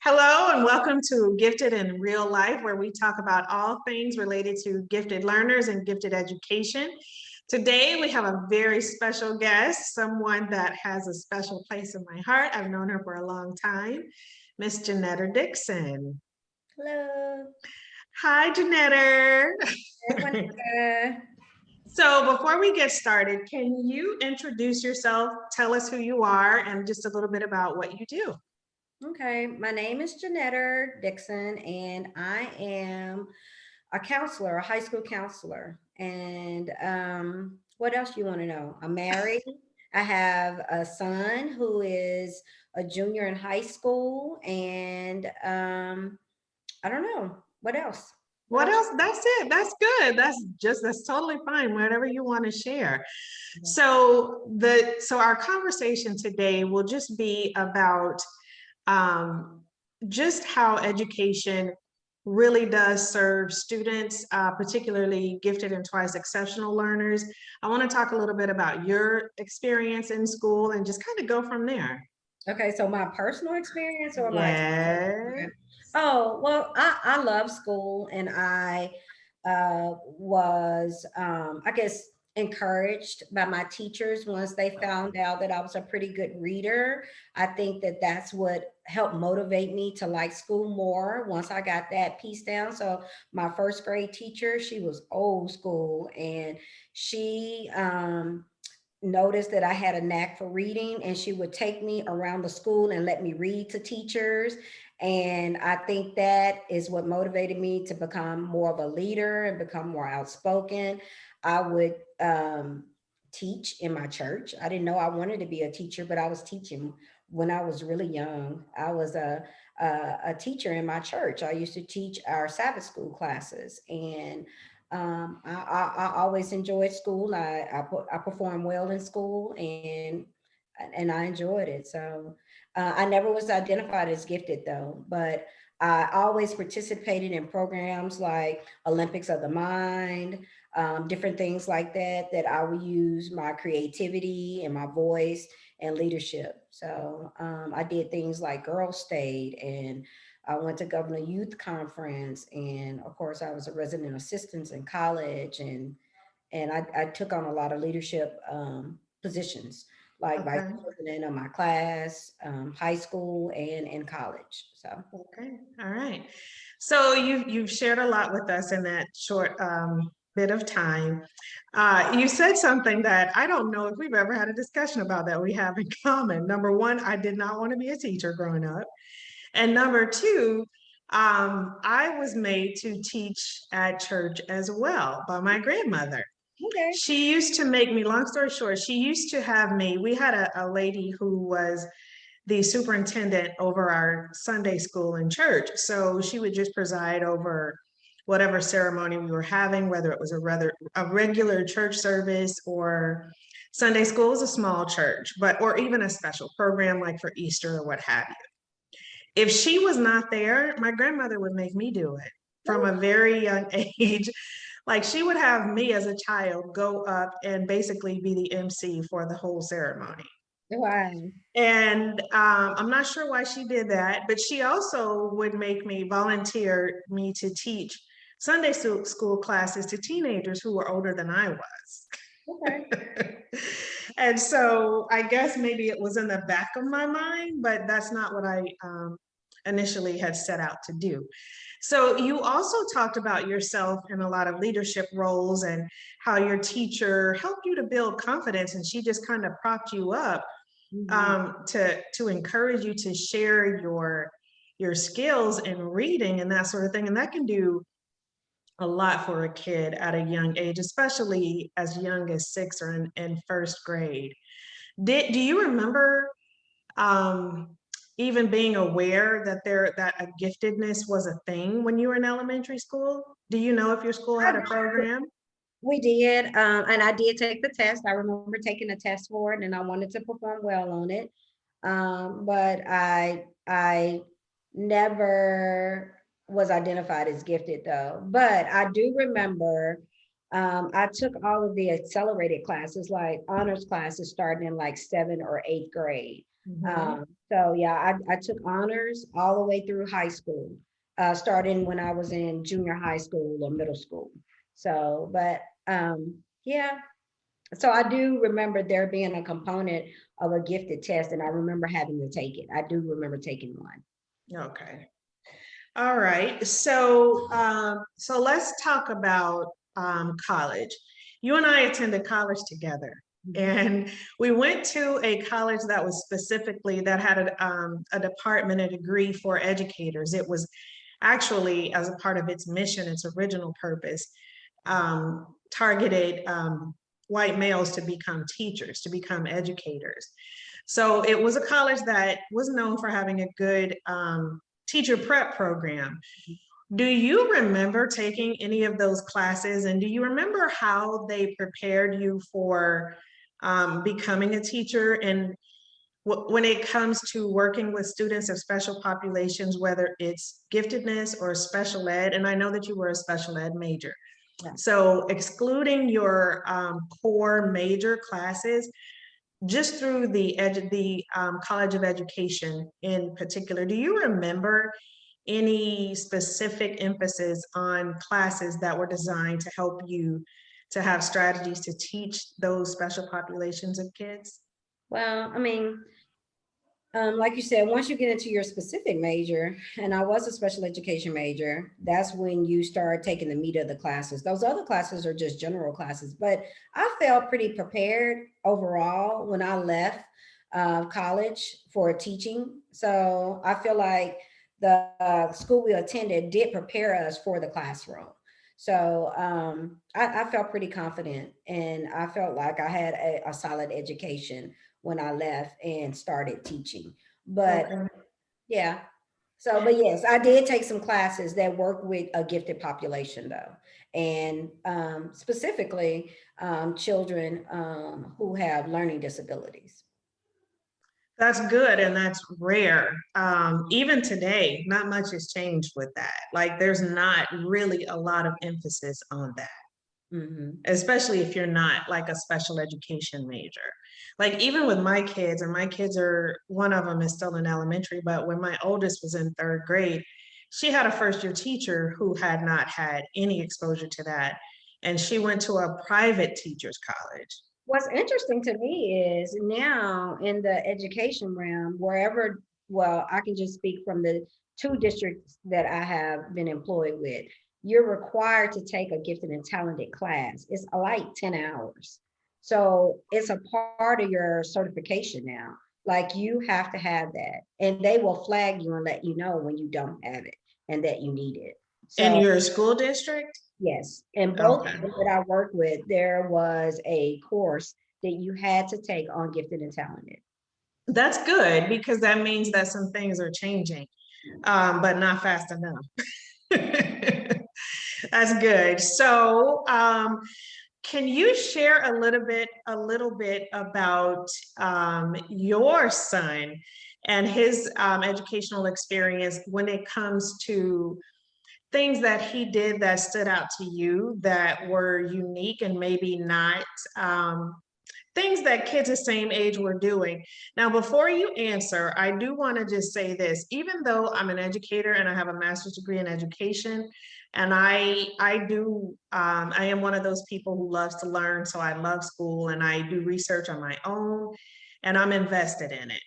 Hello and welcome to Gifted in Real Life, where we talk about all things related to gifted learners and gifted education. Today we have a very special guest, someone that has a special place in my heart. I've known her for a long time, Miss Jinnete Dixon. Hello. Hi, Jinnetter. Juaneka. So before we get started, can you introduce yourself, tell us who you are, and just a little bit about what you do? Okay, my name is Jinnete Dixon, and I am a counselor, a high school counselor. And what else do you want to know? I'm married. I have a son who is a junior in high school, and I don't know what else. What What else? else? That's it. That's good. That's totally fine. Whatever you want to share. So our conversation today will just be about um, just how education really does serve students, particularly gifted and twice exceptional learners. I want to talk a little bit about your experience in school and just kind of go from there. Okay, so my personal experience or my Yeah. okay. Oh, well, I love school and I was I guess encouraged by my teachers once they found out that I was a pretty good reader. I think that that's what helped motivate me to like school more once I got that piece down. So my first grade teacher, she was old school and she noticed that I had a knack for reading and she would take me around the school and let me read to teachers. And I think that is what motivated me to become more of a leader and become more outspoken. I would teach in my church. I didn't know I wanted to be a teacher, but I was teaching when I was really young. I was a teacher in my church. I used to teach our Sabbath school classes and I always enjoyed school. I performed well in school and I enjoyed it. So I never was identified as gifted though, but I always participated in programs like Olympics of the Mind, different things like that, that I would use my creativity and my voice and leadership. So I did things like Girl State and I went to Governor Youth Conference, and of course, I was a resident assistant in college, and I took on a lot of leadership positions, like vice Okay. president of my class, high school, and in college. So Okay. All right. So you've shared a lot with us in that short bit of time. You said something that I don't know if we've ever had a discussion about that we have in common. Number one, I did not want to be a teacher growing up. And number two, I was made to teach at church as well by my grandmother. okay, She used to make me, long story short, she used to have me, we had a lady who was the superintendent over our Sunday school in church. So she would just preside over whatever ceremony we were having, whether it was a regular church service or Sunday school was a small church, but or even a special program like for Easter or what have you. If she was not there, my grandmother would make me do it from a very young age. Like she would have me as a child go up and basically be the MC for the whole ceremony. wow, And I'm not sure why she did that, but she also would make me volunteer me to teach Sunday school classes to teenagers who were older than I was. okay, And so I guess maybe it was in the back of my mind, but that's not what I initially had set out to do. So you also talked about yourself in a lot of leadership roles and how your teacher helped you to build confidence and she just kind of propped you up mhm, to encourage you to share your skills in reading and that sort of thing. And that can do a lot for a kid at a young age, especially as young as 6 or in first grade. Do you remember even being aware that that a giftedness was a thing when you were in elementary school? Do you know if your school had a program? we did, and I did take the test. I remember taking a test for it, and I wanted to perform well on it. But I never was identified as gifted though. But I do remember I took all of the accelerated classes, like honors classes, starting in like 7th or 8th grade. Mhm. So yeah, I took honors all the way through high school, starting when I was in junior high school or middle school. So, but yeah, so I do remember there being a component of a gifted test, and I remember having to take it. I do remember taking one. Okay. All right. So, so let's talk about college. You and I attended college together, Mhm. and we went to a college that was specifically that had a department, a degree for educators. It was actually, as a part of its mission, its original purpose, targeted white males to become teachers, to become educators. So it was a college that was known for having a good teacher prep program. Do you remember taking any of those classes, and do you remember how they prepared you for becoming a teacher? And when it comes to working with students of special populations, whether it's giftedness or special ed, and I know that you were a special ed major. Yeah. So excluding your core major classes, just through the College of Education in particular, do you remember any specific emphasis on classes that were designed to help you to have strategies to teach those special populations of kids? Well, I mean, like you said, once you get into your specific major, and I was a special education major, that's when you start taking the meat of the classes. Those other classes are just general classes, but I felt pretty prepared overall when I left college for teaching. So I feel like the school we attended did prepare us for the classroom. So I felt pretty confident, and I felt like I had a solid education when I left and started teaching. But Okay. yeah, so but yes, I did take some classes that work with a gifted population though. And specifically children who have learning disabilities. That's good and that's rare. Even today, not much has changed with that. Like, there's not really a lot of emphasis on that, Hmm. especially if you're not like a special education major. Like, even with my kids, and my kids are, one of them is still in elementary, but when my oldest was in third grade, she had a first year teacher who had not had any exposure to that. And she went to a private teacher's college. What's interesting to me is now in the education realm, wherever, well, I can just speak from the two districts that I have been employed with, you're required to take a gifted and talented class. It's like 10 hours. So it's a part of your certification now. Like you have to have that. And they will flag you and let you know when you don't have it and that you need it. In So your school district? yes, in both Okay. that I worked with, there was a course that you had to take on gifted and talented. That's good because that means that some things are changing, but not fast enough. That's good. So, can you share a little bit about your son and his educational experience when it comes to things that he did that stood out to you that were unique and maybe not things that kids the same age were doing. Now, before you answer, I do want to just say this, even though I'm an educator and I have a master's degree in education, and I am one of those people who loves to learn. So I love school and I do research on my own and I'm invested in it.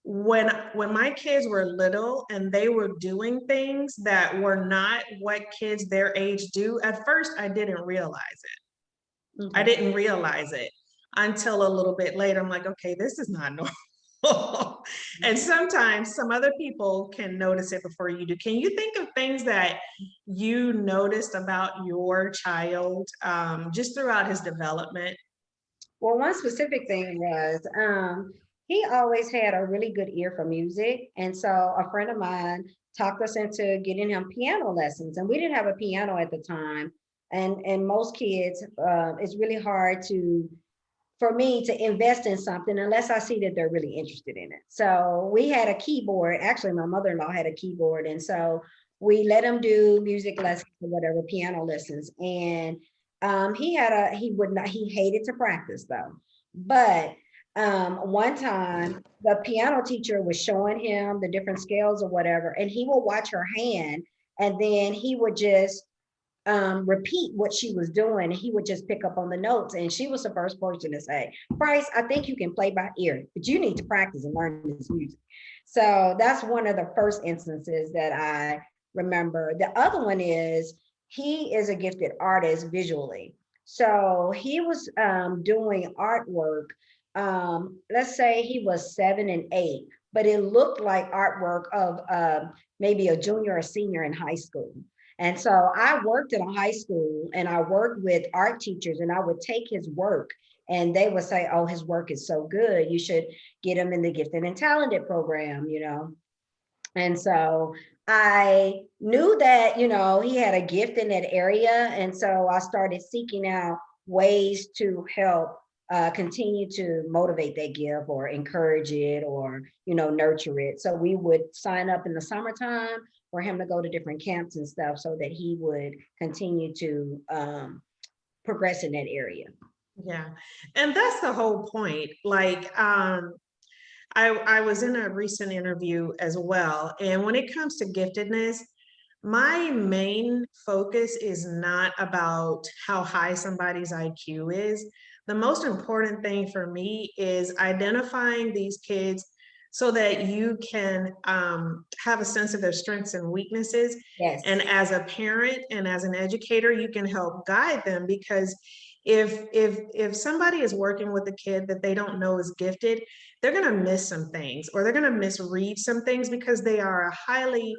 When my kids were little and they were doing things that were not what kids their age do, at first I didn't realize it. I Okay. didn't realize it until a little bit later. I'm like, okay, this is not normal. And sometimes some other people can notice it before you do. Can you think of things that you noticed about your child just throughout his development? Well, one specific thing was he always had a really good ear for music. And so a friend of mine talked us into getting him piano lessons. And we didn't have a piano at the time. And most kids, it's really hard to for me to invest in something unless I see that they're really interested in it. So we had a keyboard. Actually, my mother-in-law had a keyboard. And so we let him do music lessons or whatever, piano lessons. And he would not, he hated to practice though. But One time the piano teacher was showing him the different scales or whatever, and he would watch her hand, and then he would just repeat what she was doing. He would just pick up on the notes. And she was the first person to say, Bryce, I think you can play by ear, but you need to practice and learn this music. So that's one of the first instances that I remember. The other one is he is a gifted artist visually. So he was doing artwork. Let's say he was 7 and 8, but it looked like artwork of maybe a junior or senior in high school. And so I worked in a high school and I worked with art teachers, and I would take his work and they would say, oh, his work is so good. You should get him in the gifted and talented program, you know? And so I knew that, you know, he had a gift in that area. And so I started seeking out ways to help continue to motivate that gift or encourage it or, you know, nurture it. So we would sign up in the summertime for him to go to different camps and stuff so that he would continue to progress in that area. Yeah. And that's the whole point. Like, I was in a recent interview as well. And when it comes to giftedness, my main focus is not about how high somebody's IQ is. The most important thing for me is identifying these kids so that you can have a sense of their strengths and weaknesses. Yes. And as a parent and as an educator, you can help guide them, because if somebody is working with a kid that they don't know is gifted, they're going to miss some things, or they're going to misread some things, because they are a highly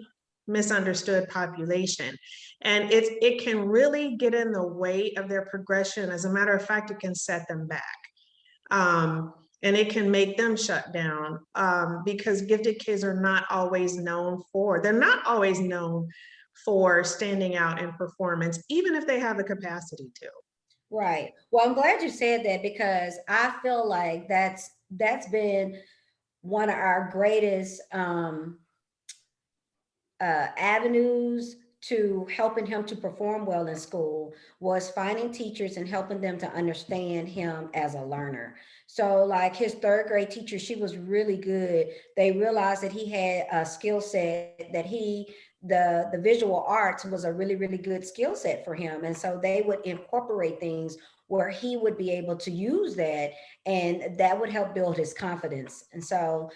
misunderstood population. And it can really get in the way of their progression. As a matter of fact, it can set them back. And it can make them shut down, because gifted kids are not always known for, they're not always known for standing out in performance, even if they have the capacity to. Right. Well, I'm glad you said that because I feel like that's been one of our greatest avenues to helping him to perform well in school was finding teachers and helping them to understand him as a learner. So like his third grade teacher, she was really good. They realized that he had a skill set that the visual arts was a really, really good skill set for him. And so they would incorporate things where he would be able to use that, and that would help build his confidence. And so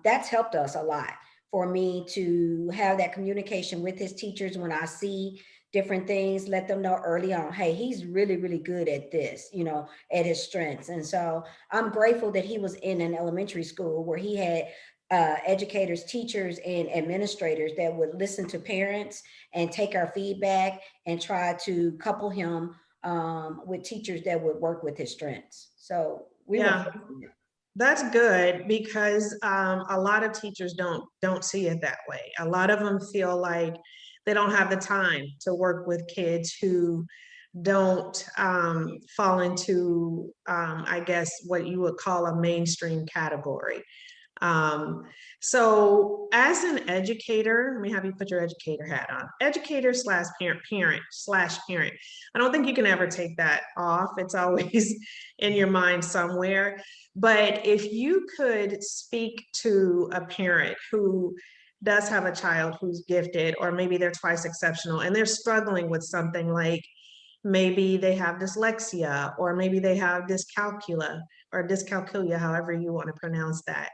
that's helped us a lot for me to have that communication with his teachers when I see different things, let them know early on, hey, he's really, really good at this, you know, at his strengths. And so I'm grateful that he was in an elementary school where he had educators, teachers, and administrators that would listen to parents and take our feedback and try to couple him with teachers that would work with his strengths. So we were Yeah. fortunate. That's good, because a lot of teachers don't see it that way. A lot of them feel like they don't have the time to work with kids who don't fall into, I guess, what you would call a mainstream category. Um, so as an educator, let me have you put your educator hat on. Educator slash parent slash parent. I don't think you can ever take that off. It's always in your mind somewhere. But if you could speak to a parent who does have a child who's gifted, or maybe they're twice exceptional and they're struggling with something, like maybe they have dyslexia, or maybe they have dyscalculia or dyscalculia, however you want to pronounce that.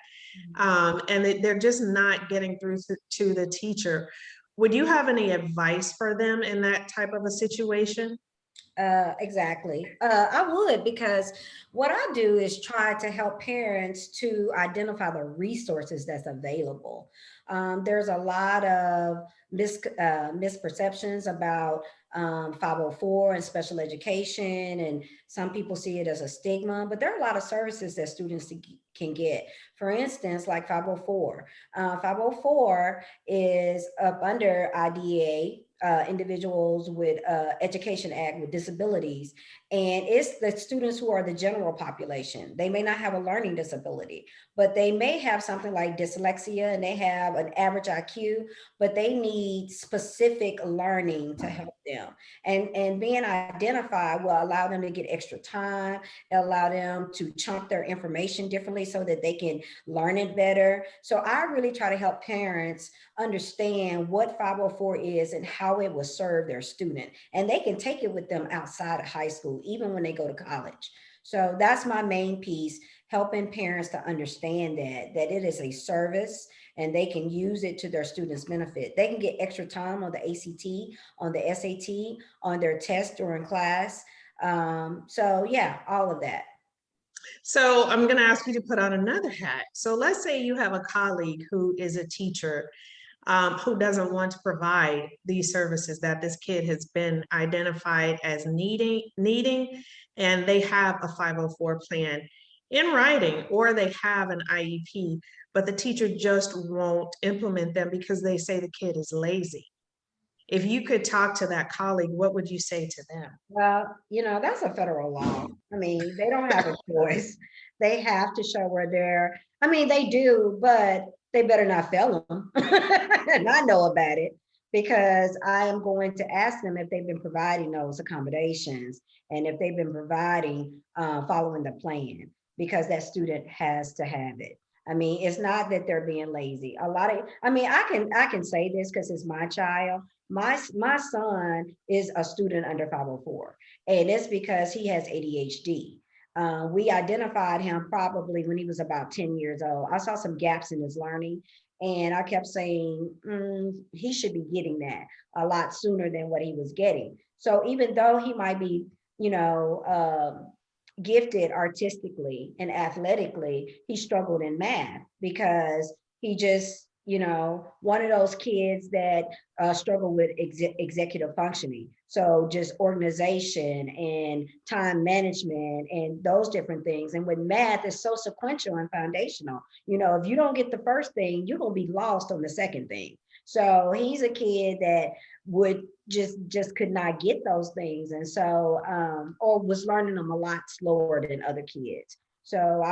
And they're just not getting through to the teacher. Would you have any advice for them in that type of a situation? Exactly. I would, because what I do is try to help parents to identify the resources that's available. There's a lot of misperceptions about 504 and special education, and some people see it as a stigma, but there are a lot of services that students can get. For instance, like 504. 504 is up under IDEA individuals with Education Act with disabilities. And it's the students who are the general population. They may not have a learning disability, but they may have something like dyslexia and they have an average IQ, but they need specific learning to help them. And being identified will allow them to get extra time, allow them to chunk their information differently so that they can learn it better. So I really try to help parents understand what 504 is and how it will serve their student. And they can take it with them outside of high school, even when they go to college. So that's my main piece, helping parents to understand that it is a service and they can use it to their students' benefit. They can get extra time on the ACT, on the SAT, on their test during class. So yeah, all of that. So I'm going to ask you to put on another hat. So let's say you have a colleague who is a teacher who doesn't want to provide these services that this kid has been identified as needing, and they have a 504 plan in writing, or they have an IEP, but the teacher just won't implement them because they say the kid is lazy. If you could talk to that colleague, what would you say to them? Well, that's a federal law. I mean, they don't have a choice. They have to show where they're, I mean, they do, but they better not fail them. And I know about it because I am going to ask them if they've been providing those accommodations and if they've been providing, following the plan, because that student has to have it. I mean, it's not that they're being lazy. I mean, I can say this because it's my child. My son is a student under 504, and it's because he has ADHD. We identified him probably when he was about 10 years old. I saw some gaps in his learning, and I kept saying he should be getting that a lot sooner than what he was getting. So even though he might be, gifted artistically and athletically, he struggled in math because he just, one of those kids that struggle with executive functioning. So just organization and time management and those different things. And with math, it's so sequential and foundational. If you don't get the first thing, you're going to be lost on the second thing. So he's a kid that would just could not get those things, and so or was learning them a lot slower than other kids. So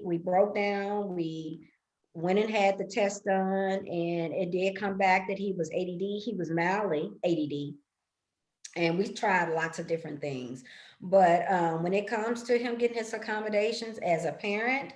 we broke down, we went and had the test done, and it did come back that he was ADD. He was mildly ADD, and we tried lots of different things. But when it comes to him getting his accommodations as a parent,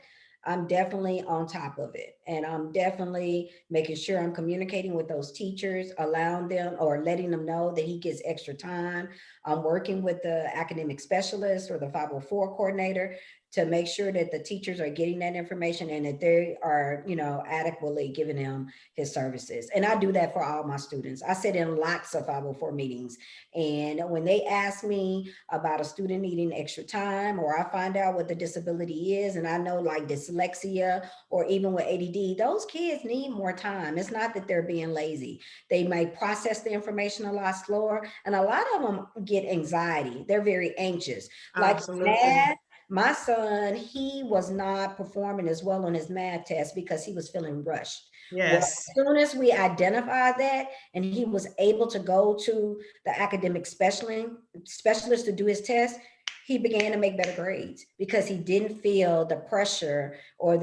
I'm definitely on top of it. And I'm definitely making sure I'm communicating with those teachers, allowing them or letting them know that he gets extra time. I'm working with the academic specialist or the 504 coordinator to make sure that the teachers are getting that information and that they are, adequately giving him his services. And I do that for all my students. I sit in lots of 504 meetings. And when they ask me about a student needing extra time, or I find out what the disability is, and I know like dyslexia or even with ADD, those kids need more time. It's not that they're being lazy. They might process the information a lot slower. And a lot of them get anxiety. They're very anxious. Like Absolutely. math, my son, he was not performing as well on his math test because he was feeling rushed. Well, Yes. as soon as we identified that and he was able to go to the academic specialist to do his test, he began to make better grades because he didn't feel the pressure or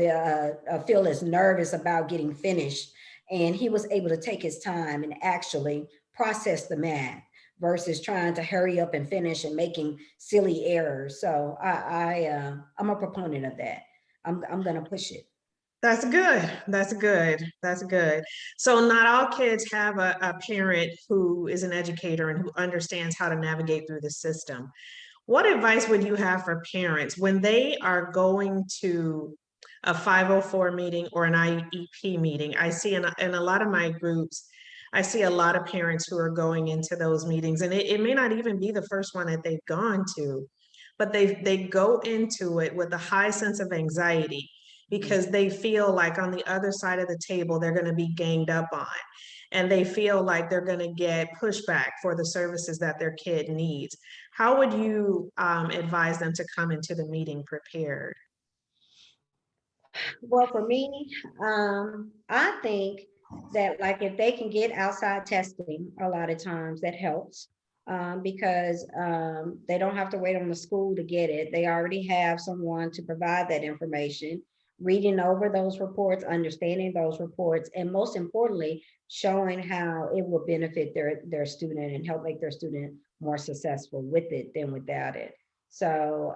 feel as nervous about getting finished. And he was able to take his time and actually process the math versus trying to hurry up and finish and making silly errors. So I'm a proponent of that. I'm going to push it. That's good. That's good. That's good. So not all kids have a parent who is an educator and who understands how to navigate through the system. What advice would you have for parents when they are going to a 504 meeting or an IEP meeting? I see in a lot of my groups, I see a lot of parents who are going into those meetings, and it may not even be the first one that they've gone to, but they go into it with a high sense of anxiety because they feel like on the other side of the table, they're going to be ganged up on. And they feel like they're going to get pushback for the services that their kid needs. How would you advise them to come into the meeting prepared? Well, for me, I think that like if they can get outside testing, a lot of times that helps. Because they don't have to wait on the school to get it. They already have someone to provide that information, reading over those reports, understanding those reports, and most importantly, showing how it will benefit their student and help make their student more successful with it than without it. So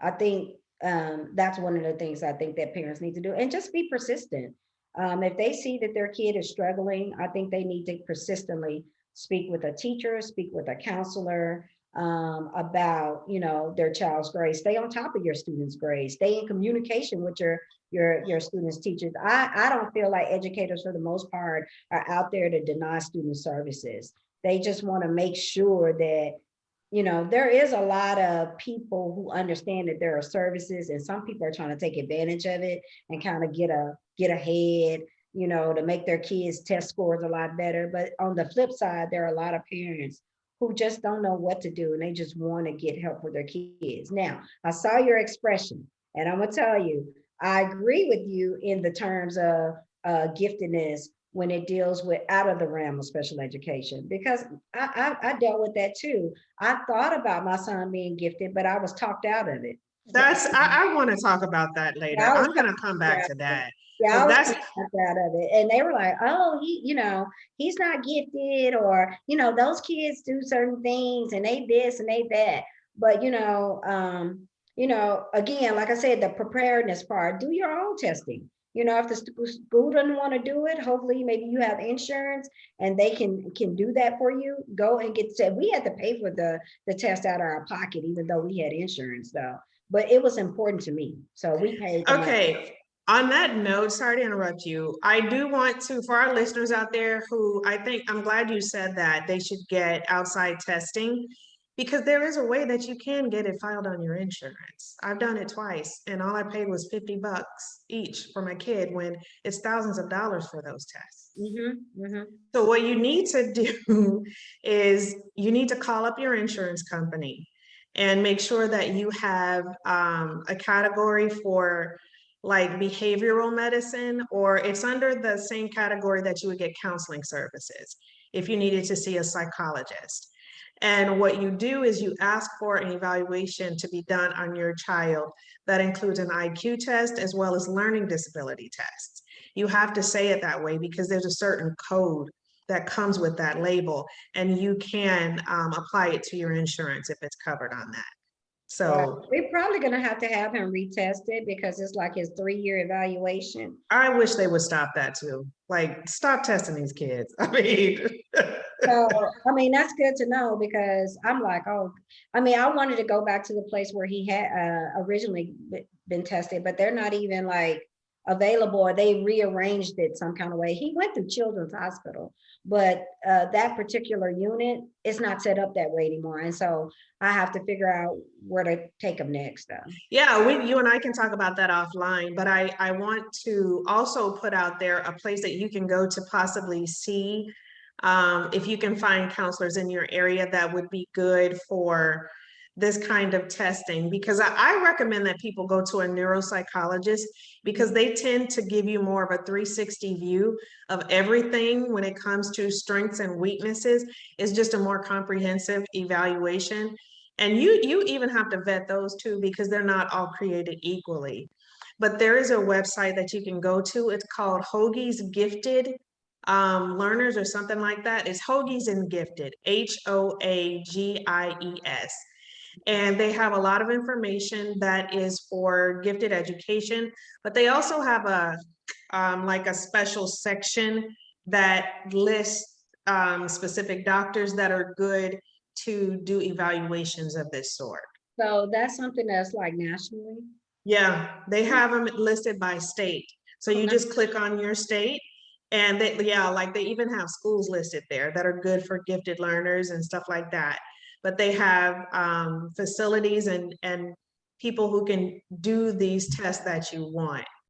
I think that's one of the things I think that parents need to do, and just be persistent. If they see that their kid is struggling, I think they need to persistently speak with a teacher, speak with a counselor about, you know, their child's grades. Stay on top of your students' grades. Stay in communication with your students' teachers. I don't feel like educators, for the most part, are out there to deny student services. They just want to make sure that, you know, there is a lot of people who understand that there are services, and some people are trying to take advantage of it and kind of get ahead, you know, to make their kids' test scores a lot better. But on the flip side, there are a lot of parents who just don't know what to do, and they just want to get help for their kids. Now, I saw your expression, and I'm gonna tell you, I agree with you in the terms of giftedness when it deals with out of the realm of special education, because I dealt with that too. I thought about my son being gifted, but I was talked out of it. I want to talk about that later. Yeah, I was I'm going to come back talked to out of it. that Yeah, I because was that's talked out of it. And they were like, oh, he, you know, he's not gifted, or, you know, those kids do certain things and they this and they that. But you know, again, like I said, the preparedness part, do your own testing. You know, if the school doesn't want to do it, hopefully maybe you have insurance and they can do that for you. Go and get said. We had to pay for the test out of our pocket, even though we had insurance though. But it was important to me. So we paid the money. okay. On that note, sorry to interrupt you. I do want to, for our listeners out there who I think, I'm glad you said that they should get outside testing, because there is a way that you can get it filed on your insurance. I've done it twice and all I paid was $50 each for my kid when it's thousands of dollars for those tests. So what you need to do is you need to call up your insurance company and make sure that you have a category for like behavioral medicine, or it's under the same category that you would get counseling services if you needed to see a psychologist. And what you do is you ask for an evaluation to be done on your child that includes an IQ test as well as learning disability tests. You have to say it that way because there's a certain code that comes with that label, and you can apply it to your insurance if it's covered on that. Yeah, So we're probably gonna have to have him retested because it's like his 3-year evaluation. I wish they would stop that too. Like, stop testing these kids. I mean, So, I mean, that's good to know because I'm like, oh, I mean, I wanted to go back to the place where he had originally been tested, but they're not even like available, or they rearranged it some kind of way. He went through Children's Hospital, but that particular unit is not set up that way anymore. And so I have to figure out where to take him next. yeah, you and I can talk about that offline, but I want to also put out there a place that you can go to possibly see if you can find counselors in your area that would be good for this kind of testing, because I recommend that people go to a neuropsychologist because they tend to give you more of a 360 view of everything when it comes to strengths and weaknesses. It's just a more comprehensive evaluation. And you even have to vet those too, because they're not all created equally. But there is a website that you can go to. It's called Hoagie's Gifted Learners or something like that. It's Hoagies and Gifted, HOAGIES. And they have a lot of information that is for gifted education, but they also have a like a special section that lists specific doctors that are good to do evaluations of this sort. So that's something that's like nationally. Yeah, they have them listed by state. So you just click on your state, and they, yeah, like they even have schools listed there that are good for gifted learners and stuff like that. But they have facilities and people who can do these tests that you want.